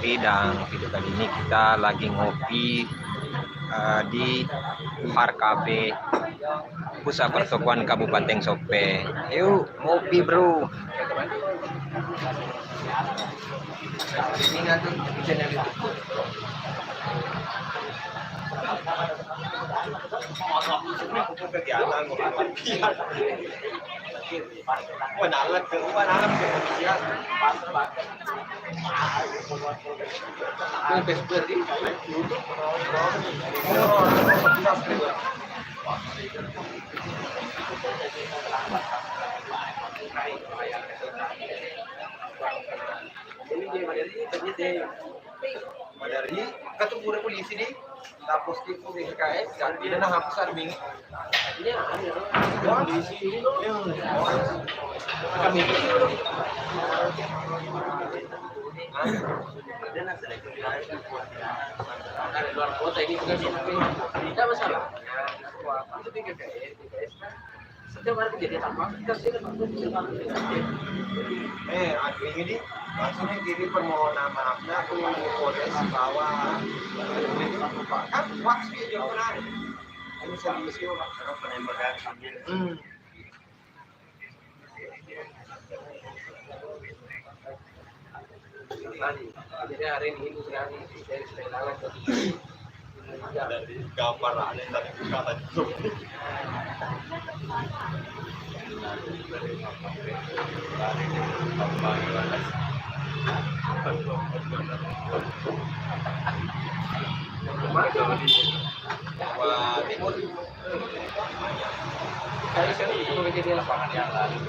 Fitri, dan video kali ini kita lagi ngopi di Har Cafe, pusat pertokoan Kabupaten Sopeng. Yuk ngopi bro. Dari ketemu polisi di tapos itu di KS dan dia nak hapusan bing. Ini ada polisi ini kami ada luar kota ini juga tidak masalah. Itu di KS. Setiap hari kejadian sama kita ini maksudnya kiri permohonan maafnya aku Polres bahwa kan waktu dia benar ini solusi karena penembakan jadi hari ini itu sekali dari setelah dari gambar ada yang tadi buka tadi Timur kali itu menjadi lapangan yang lalu.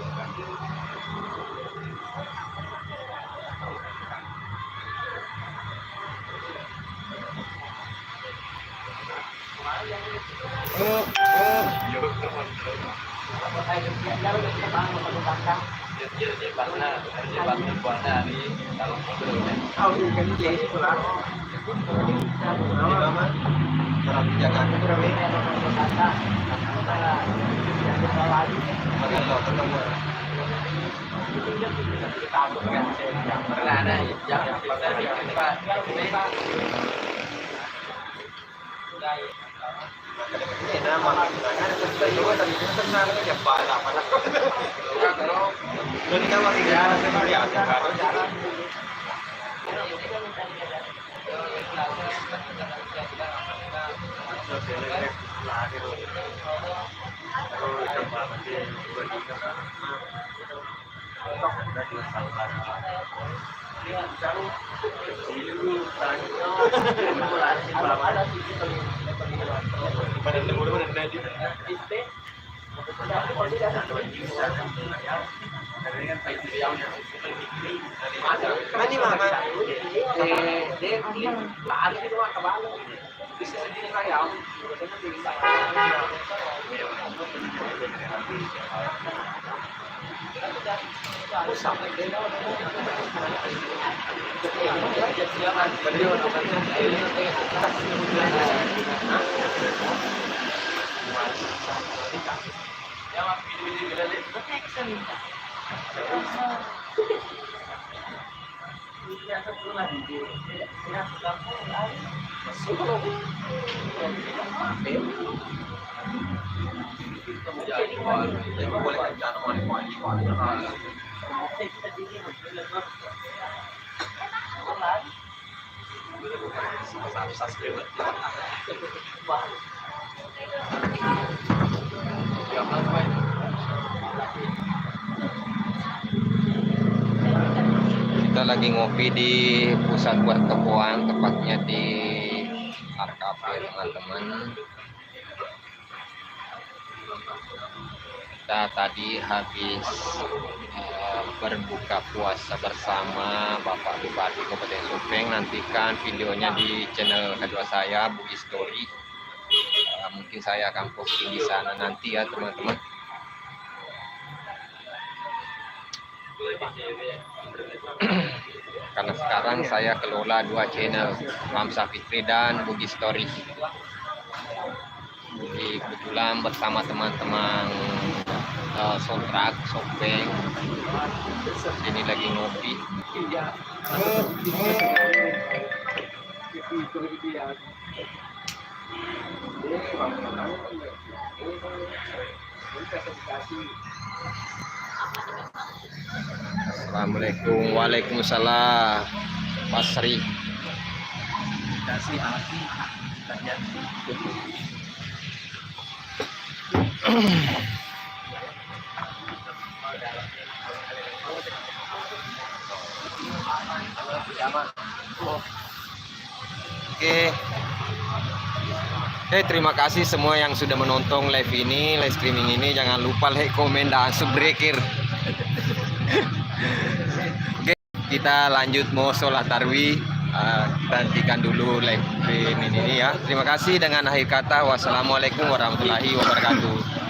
Kita lagi ngopi di pusat pertokoan, tepatnya di Har Cafe teman-teman. Kita tadi habis berbuka puasa bersama Bapak Bupati Kabupaten Sopeng. Nantikan videonya di channel kedua saya, Bugis Story. Mungkin saya akan posting di sana nanti ya teman-teman. Karena sekarang saya kelola dua channel, Ramsa Fitri dan Bugis Story. Jadi kebetulan bersama teman-teman Sontrak, Sopeng, ini lagi ngopi. Assalamualaikum. Waalaikumsalam. Mas Sri. Kasih hati rakyat. Oke. Oke, terima kasih semua yang sudah menonton live ini, live streaming ini. Jangan lupa like, komen, dan subscribe. Oke, kita lanjut mau sholat tarawih. Hentikan dulu live ini ya. Terima kasih, dengan akhir kata wassalamualaikum warahmatullahi wabarakatuh.